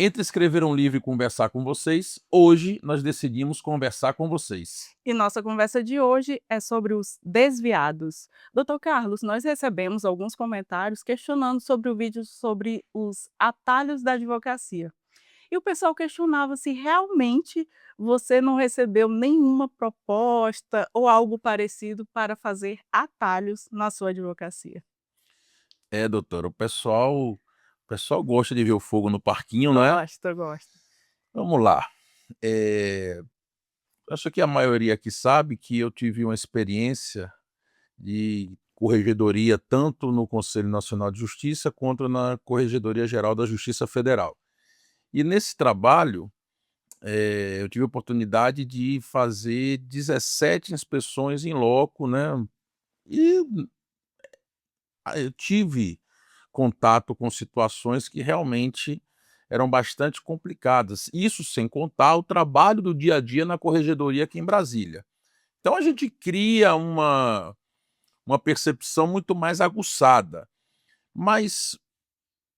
Entre escrever um livro e conversar com vocês, hoje nós decidimos conversar com vocês. E nossa conversa de hoje é sobre os desviados. Doutor Carlos, nós recebemos alguns comentários questionando sobre o vídeo sobre os atalhos da advocacia. E o pessoal questionava se realmente você não recebeu nenhuma proposta ou algo parecido para fazer atalhos na sua advocacia. É, doutora, o pessoal gosta de ver o fogo no parquinho, não é? Gosto, gosto. Vamos lá. Eh, Acho que a maioria aqui sabe que eu tive uma experiência de corregedoria tanto no Conselho Nacional de Justiça quanto na Corregedoria Geral da Justiça Federal. E nesse trabalho, eu tive a oportunidade de fazer 17 inspeções em loco, né, e eu tive contato com situações que realmente eram bastante complicadas. Isso sem contar o trabalho do dia a dia na corregedoria aqui em Brasília. Então a gente cria uma percepção muito mais aguçada. Mas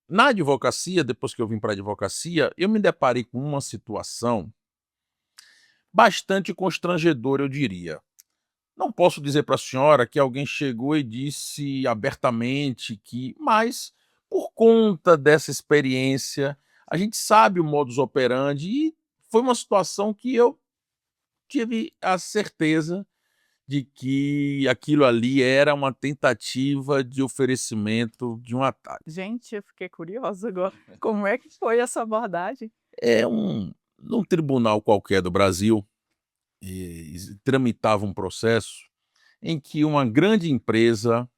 na advocacia, depois que eu vim para a advocacia, eu me deparei com uma situação bastante constrangedora, eu diria. Não posso dizer para a senhora que alguém chegou e disse abertamente que, mas por conta dessa experiência, a gente sabe o modus operandi e foi uma situação que eu tive a certeza de que aquilo ali era uma tentativa de oferecimento de um atalho. Gente, eu fiquei curiosa agora. Como é que foi essa abordagem? É num tribunal qualquer do Brasil, tramitava um processo em que uma grande empresa,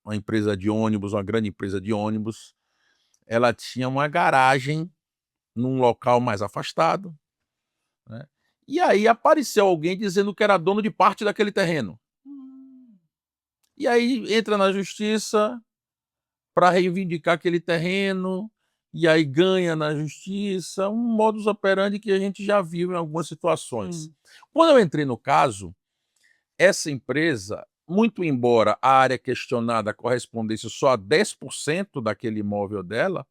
uma empresa de ônibus, uma grande empresa de ônibus, ela tinha uma garagem num local mais afastado, né, e aí apareceu alguém dizendo que era dono de parte daquele terreno. Hum. E aí entra na justiça para reivindicar aquele terreno, e aí ganha na justiça, um modus operandi que a gente já viu em algumas situações. Sim. Quando eu entrei no caso, essa empresa, muito embora a área questionada correspondesse só a 10% daquele imóvel dela,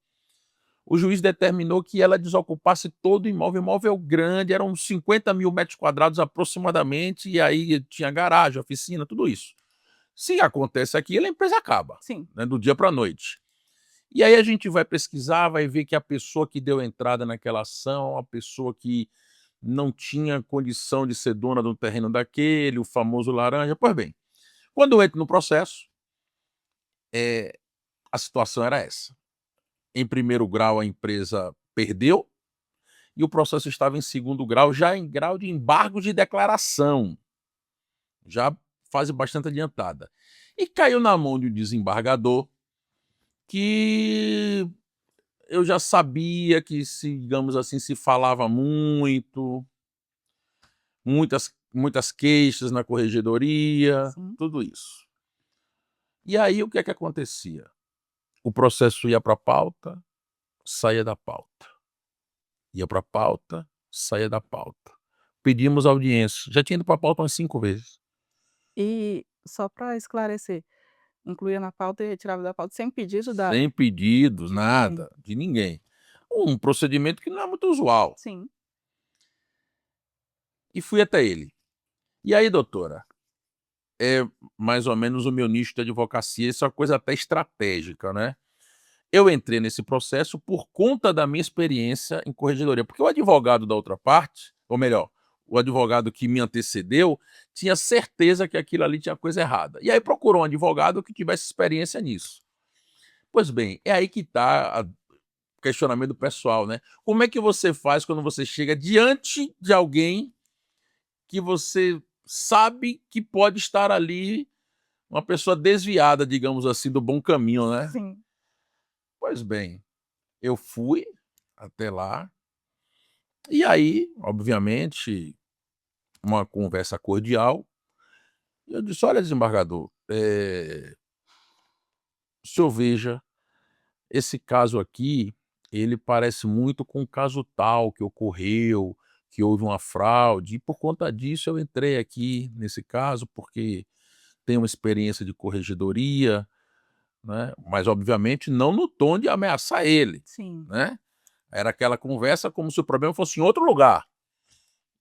o juiz determinou que ela desocupasse todo o imóvel, imóvel grande, eram 50.000 metros quadrados aproximadamente, e aí tinha garagem, oficina, tudo isso. Se acontece aquilo, a empresa acaba, Sim. né, do dia para a noite. E aí a gente vai pesquisar, vai ver que a pessoa que deu entrada naquela ação, a pessoa que não tinha condição de ser dona do terreno daquele, o famoso laranja. Pois bem, quando eu entro no processo, eh, a situação era essa. Em primeiro grau, a empresa perdeu e o processo estava em segundo grau, já em grau de embargo de declaração, já fase bastante adiantada. E caiu na mão de um desembargador que eu já sabia que, se, digamos assim, se falava muito, muitas queixas na corregedoria, Sim. tudo isso. E aí o que é que acontecia? O processo ia para a pauta, saía da pauta. Ia para a pauta, saía da pauta. Pedimos audiência, já tinha ido para a pauta umas 5 vezes. E só para esclarecer, incluía na pauta e retirava da pauta sem pedido da Sem pedidos, de ninguém. nada, de ninguém. Um procedimento que não é muito usual. Sim. E fui até ele. E aí, doutora, é mais ou menos o meu nicho de advocacia, isso é uma coisa até estratégica, né. Eu entrei nesse processo por conta da minha experiência em corregedoria, porque o advogado da outra parte, ou melhor, o advogado que me antecedeu, tinha certeza que aquilo ali tinha coisa errada. E aí procurou um advogado que tivesse experiência nisso. Pois bem, é aí que está o questionamento pessoal, né. Como é que você faz quando você chega diante de alguém que você sabe que pode estar ali uma pessoa desviada, digamos assim, do bom caminho, né. Sim. Pois bem, eu fui até lá, e aí, obviamente, uma conversa cordial, e eu disse: "Olha, desembargador, o senhor veja, esse caso aqui, ele parece muito com o caso tal que ocorreu, que houve uma fraude, e por conta disso eu entrei aqui nesse caso, porque tenho uma experiência de corregedoria, né, mas obviamente não no tom de ameaçar ele, Sim. né. Era aquela conversa como se o problema fosse em outro lugar.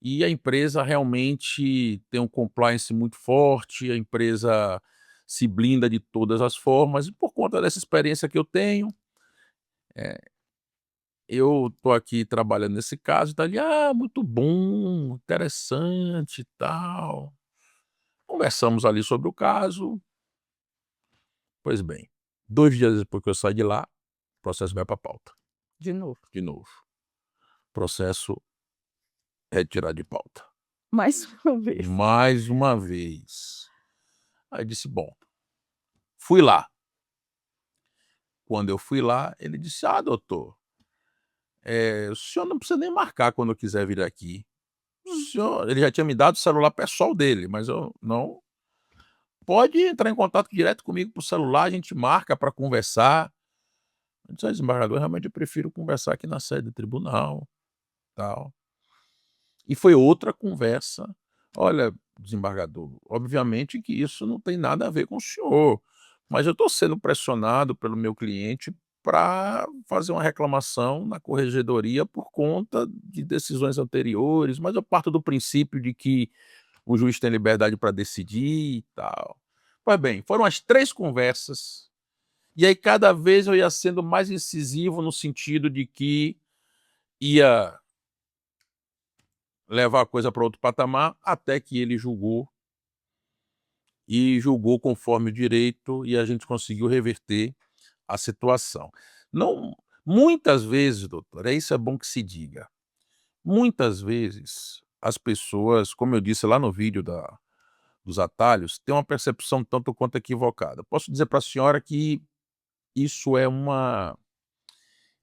E a empresa realmente tem um compliance muito forte, a empresa se blinda de todas as formas e por conta dessa experiência que eu tenho, eu tô aqui trabalhando nesse caso, tá ali: "Ah, muito bom, interessante e tal". Conversamos ali sobre o caso, pois bem, 2 dias depois que eu saí de lá, o processo vai pra pauta, De novo. de novo. Processo retirado de pauta. Mais uma vez. Mais uma vez. Aí disse: "Bom", fui lá. Quando eu fui lá, ele disse: "Ah, doutor, o senhor não precisa nem marcar quando eu quiser vir aqui. O Hum, senhor", ele já tinha me dado o celular pessoal dele, mas eu não, "pode entrar em contato direto comigo por celular, a gente marca para conversar". Eu disse: "Olha, desembargador, realmente eu prefiro conversar aqui na sede do tribunal, tal". E foi outra conversa: "Olha, desembargador, obviamente que isso não tem nada a ver com o senhor, mas eu estou sendo pressionado pelo meu cliente para fazer uma reclamação na corregedoria por conta de decisões anteriores, mas eu parto do princípio de que o juiz tem liberdade para decidir e tal". Pois bem, foram as 3 conversas, e aí cada vez eu ia sendo mais incisivo no sentido de que ia levar a coisa para outro patamar, até que ele julgou, e julgou conforme o direito, e a gente conseguiu reverter a situação. Não, muitas vezes, doutor, isso é bom que se diga, muitas vezes as pessoas, como eu disse lá no vídeo dos atalhos, têm uma percepção tanto quanto equivocada. Posso dizer para a senhora que isso é uma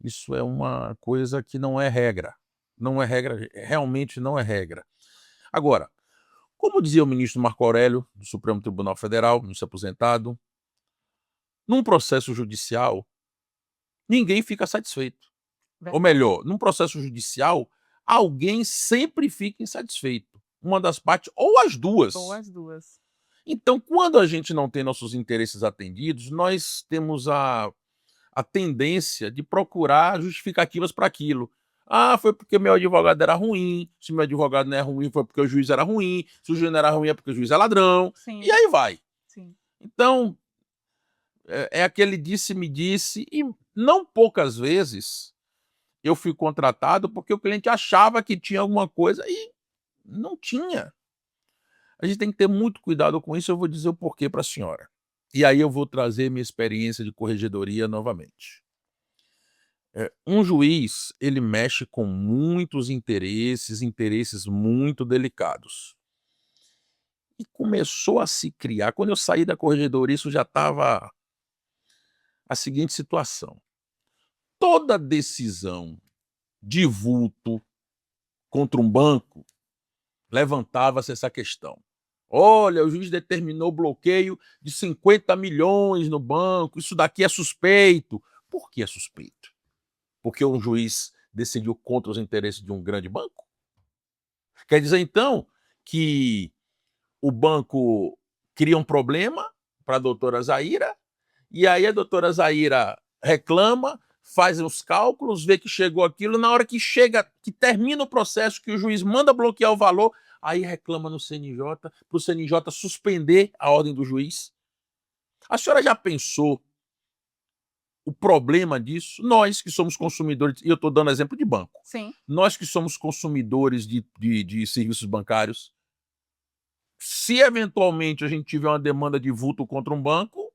isso é uma coisa que não é regra, não é regra, realmente não é regra. Agora, como dizia o ministro Marco Aurélio, do Supremo Tribunal Federal, ministro aposentado, num processo judicial, ninguém fica satisfeito. Ou verdade. melhor, num processo judicial, alguém sempre fica insatisfeito. Uma das partes ou as Ou duas. as 2. Então, quando a gente não tem nossos interesses atendidos, nós temos a tendência de procurar justificativas para aquilo. Ah, foi porque meu advogado era ruim. Se meu advogado não é ruim, foi porque o juiz era ruim. Se o juiz não era ruim, é porque o juiz é ladrão. E Sim, aí vai. sim. Então, é aquele disse-me disse, e não poucas vezes eu fui contratado porque o cliente achava que tinha alguma coisa e não tinha. A gente tem que ter muito cuidado com isso, eu vou dizer o porquê para a senhora. E aí eu vou trazer minha experiência de corregedoria novamente. Um juiz, ele mexe com muitos interesses, interesses muito delicados. E começou a se criar, quando eu saí da corregedoria, isso já estava a seguinte situação: toda decisão de vulto contra um banco, levantava-se essa questão. Olha, o juiz determinou bloqueio de 50 milhões no banco, isso daqui é suspeito. Por que é suspeito? Porque um juiz decidiu contra os interesses de um grande banco? Quer dizer, então, que o banco cria um problema para a doutora Zaira, e aí a doutora Zaira reclama, faz os cálculos, vê que chegou aquilo, na hora que chega, que termina o processo, que o juiz manda bloquear o valor, aí reclama no CNJ, para o CNJ suspender a ordem do juiz. A senhora já pensou o problema disso? Nós que somos consumidores, e eu estou dando exemplo de banco, Sim, nós que somos consumidores de serviços bancários, se eventualmente a gente tiver uma demanda de vulto contra um banco,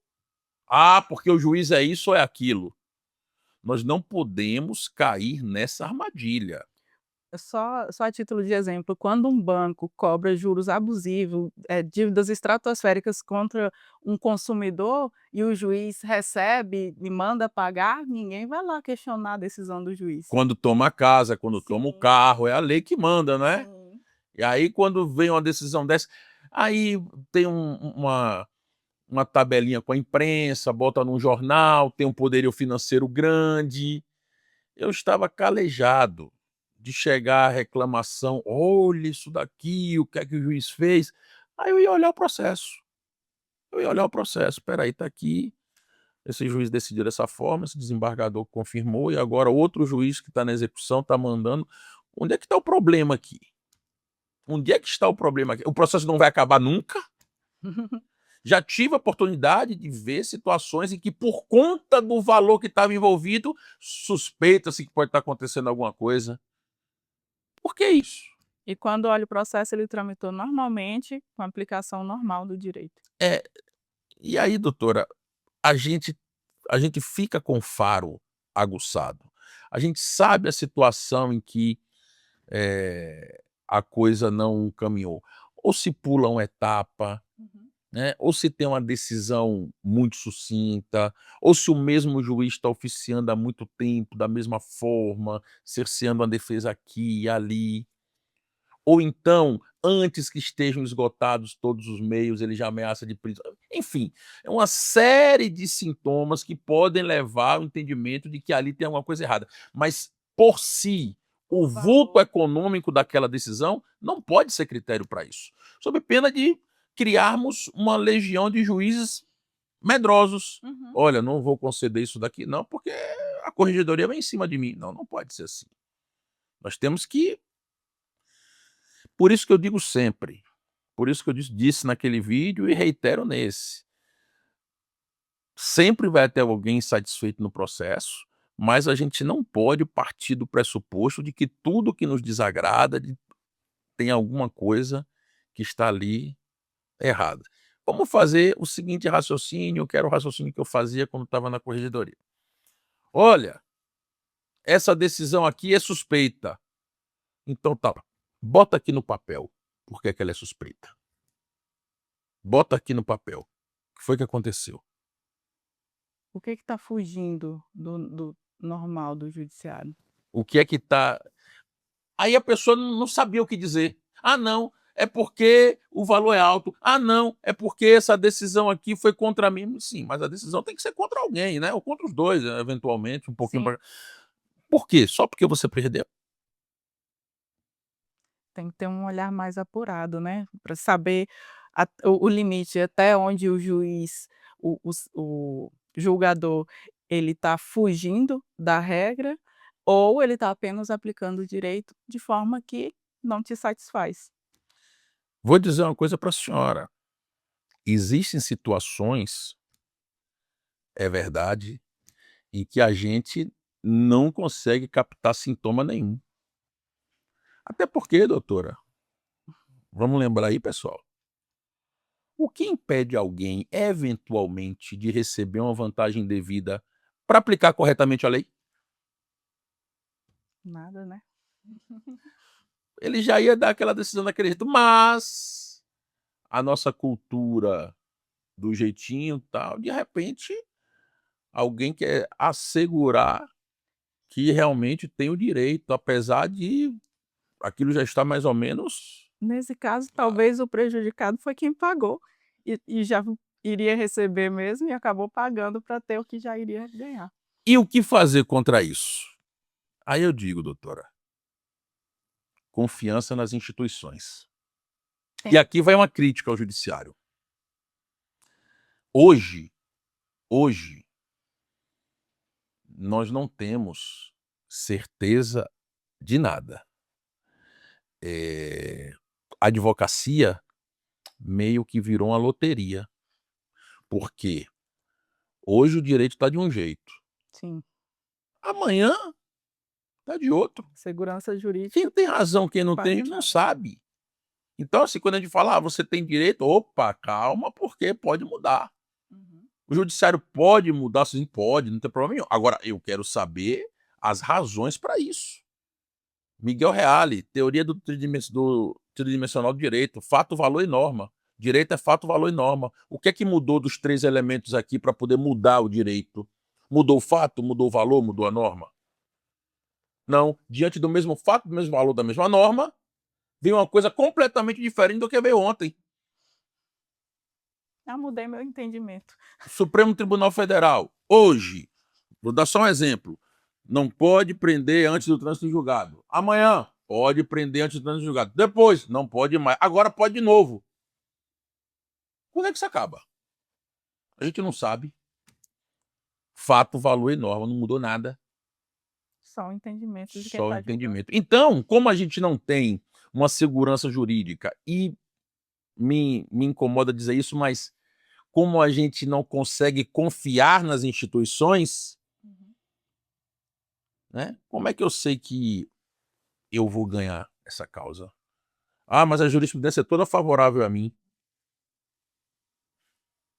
porque o juiz é isso ou é aquilo. Nós não podemos cair nessa armadilha. só a título de exemplo, quando um banco cobra juros abusivos, dívidas estratosféricas contra um consumidor e o juiz recebe e manda pagar, ninguém vai lá questionar a decisão do juiz. Quando toma a casa, quando toma o Sim, carro, é a lei que manda, né? sim. E aí quando vem uma decisão dessa, aí tem uma tabelinha com a imprensa, bota num jornal, tem um poderio financeiro grande. Eu estava calejado de chegar a reclamação: "Olha isso daqui, o que é que o juiz fez?". Aí eu ia olhar o processo, eu ia olhar o processo: "Espera aí, tá aqui, esse juiz decidiu dessa forma, esse desembargador confirmou, e agora outro juiz que está na execução está mandando. Onde é que está o problema aqui? Onde é que está o problema aqui? O processo não vai acabar nunca? Já tive a oportunidade de ver situações em que, por conta do valor que estava envolvido, suspeita-se que pode estar acontecendo alguma coisa. Por que isso? E quando olha o processo, ele tramitou normalmente, com a aplicação normal do direito. É, e aí, doutora, a gente a gente fica com o faro aguçado. A gente sabe a situação em que, a coisa não caminhou. Ou se pula uma etapa, né, ou se tem uma decisão muito sucinta, ou se o mesmo juiz está oficiando há muito tempo, da mesma forma, cerceando a defesa aqui e ali. Ou então, antes que estejam esgotados todos os meios, ele já ameaça de prisão. Enfim, é uma série de sintomas que podem levar ao entendimento de que ali tem alguma coisa errada. Mas, por si, o O vulto valor. econômico daquela decisão não pode ser critério para isso. Sob pena de criarmos uma legião de juízes medrosos. Uhum. Olha, não vou conceder isso daqui, não, porque a corregedoria vem em cima de mim. Não, não pode ser assim. Nós temos que. Por isso que eu digo sempre, por isso que eu disse naquele vídeo e reitero nesse. Sempre vai ter alguém insatisfeito no processo, mas a gente não pode partir do pressuposto de que tudo que nos desagrada tem alguma coisa que está ali errada. Vamos fazer o seguinte raciocínio, que era o raciocínio que eu fazia quando estava na corregedoria. Olha, essa decisão aqui é suspeita. Então tá, bota aqui no papel por que ela é suspeita. Bota aqui no papel. O que foi que aconteceu? O que está fugindo do normal do judiciário? O que é que tá. Aí a pessoa não sabia o que dizer. Ah, não, é porque o valor é alto. Ah, não, é porque essa decisão aqui foi contra mim. Sim, mas a decisão tem que ser contra alguém, né? Ou contra os dois, eventualmente, um pouquinho. Sim. Por quê? Só porque você perdeu? Tem que ter um olhar mais apurado, né, para saber o limite, até onde o juiz, o julgador, ele está fugindo da regra, ou ele está apenas aplicando o direito de forma que não te satisfaz. Vou dizer uma coisa para a senhora. Existem situações, é verdade, em que a gente não consegue captar sintoma nenhum. Até porque, doutora, vamos lembrar aí, pessoal. O que impede alguém, eventualmente, de receber uma vantagem devida para aplicar corretamente a lei? Nada, né. Ele já ia dar aquela decisão daquele jeito, mas a nossa cultura do jeitinho tal, de repente, alguém quer assegurar que realmente tem o direito, apesar de aquilo já estar mais ou menos. Nesse caso, talvez o prejudicado foi quem pagou, e já iria receber mesmo e acabou pagando para ter o que já iria ganhar. E o que fazer contra isso? Aí eu digo, doutora, confiança nas instituições. E aqui vai uma crítica ao judiciário. Hoje, hoje, nós não temos certeza de nada. A advocacia meio que virou uma loteria, porque hoje o direito está de um jeito, Sim, amanhã está de outro. segurança Quem jurídica tem razão, quem não tem, a quase gente não nada. sabe. Então, assim, quando a gente fala: "Ah, você tem direito", opa, calma, porque pode mudar. Uhum. O judiciário pode mudar, sim, pode, não tem problema nenhum. Agora, eu quero saber as razões para isso. Miguel Reale, teoria do tridimensional do direito, fato, valor e norma. Direito é fato, valor e norma. O que é que mudou dos 3 elementos aqui para poder mudar o direito? Mudou o fato, mudou o valor, mudou a norma? Não. Diante do mesmo fato, do mesmo valor, da mesma norma, veio uma coisa completamente diferente do que veio ontem. Mudei meu entendimento. Supremo Tribunal Federal, hoje, vou dar só um exemplo, não pode prender antes do trânsito em julgado. Amanhã, pode prender antes do trânsito em julgado. Depois, não pode mais. Agora pode de novo. Quando é que isso acaba? A gente não sabe. fato, valor e norma, não mudou nada, Só o entendimento de quem só o está julgando. entendimento. Então, como a gente não tem uma segurança jurídica e me incomoda dizer isso, mas como a gente não consegue confiar nas instituições, Uhum. né, como é que eu sei que eu vou ganhar essa causa? Ah, mas a jurisprudência é toda favorável a mim.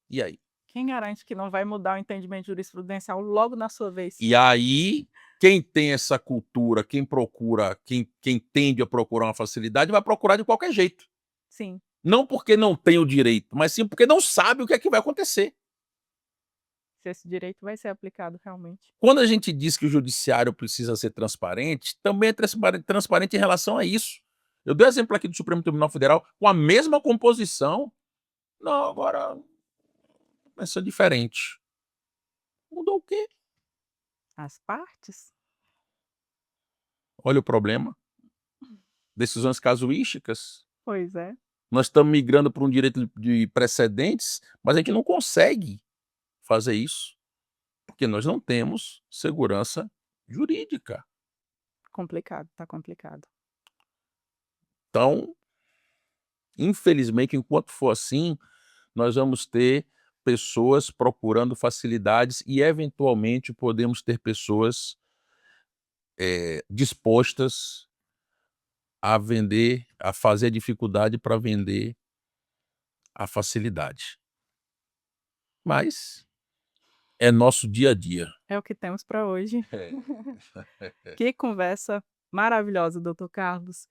E aí? Quem garante que não vai mudar o entendimento jurisprudencial logo na sua vez? E aí, quem tem essa cultura, quem procura, quem tende a procurar uma facilidade, vai procurar de qualquer jeito. Sim, Não porque não tem o direito, mas sim porque não sabe o que é que vai acontecer. se esse direito vai ser aplicado realmente. Quando a gente diz que o judiciário precisa ser transparente, também é transparente em relação a isso. Eu dei o exemplo aqui do Supremo Tribunal Federal com a mesma composição. Não, agora pensou diferente. Mudou o quê? As partes? Olha o problema. Decisões casuísticas. Pois é. Nós estamos migrando para um direito de precedentes, mas a gente não consegue fazer isso, porque nós não temos segurança jurídica. Complicado, tá complicado. Então, infelizmente, enquanto for assim, nós vamos ter pessoas procurando facilidades e, eventualmente, podemos ter pessoas dispostas a vender, a fazer a dificuldade para vender a facilidade. Mas é nosso dia a dia. É o que temos para hoje. É. Que conversa maravilhosa, doutor Carlos.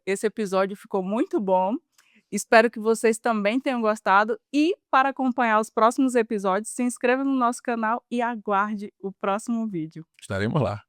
Esse episódio ficou muito bom. Espero que vocês também tenham gostado. E para acompanhar os próximos episódios, se inscreva no nosso canal e aguarde o próximo vídeo. Estaremos lá.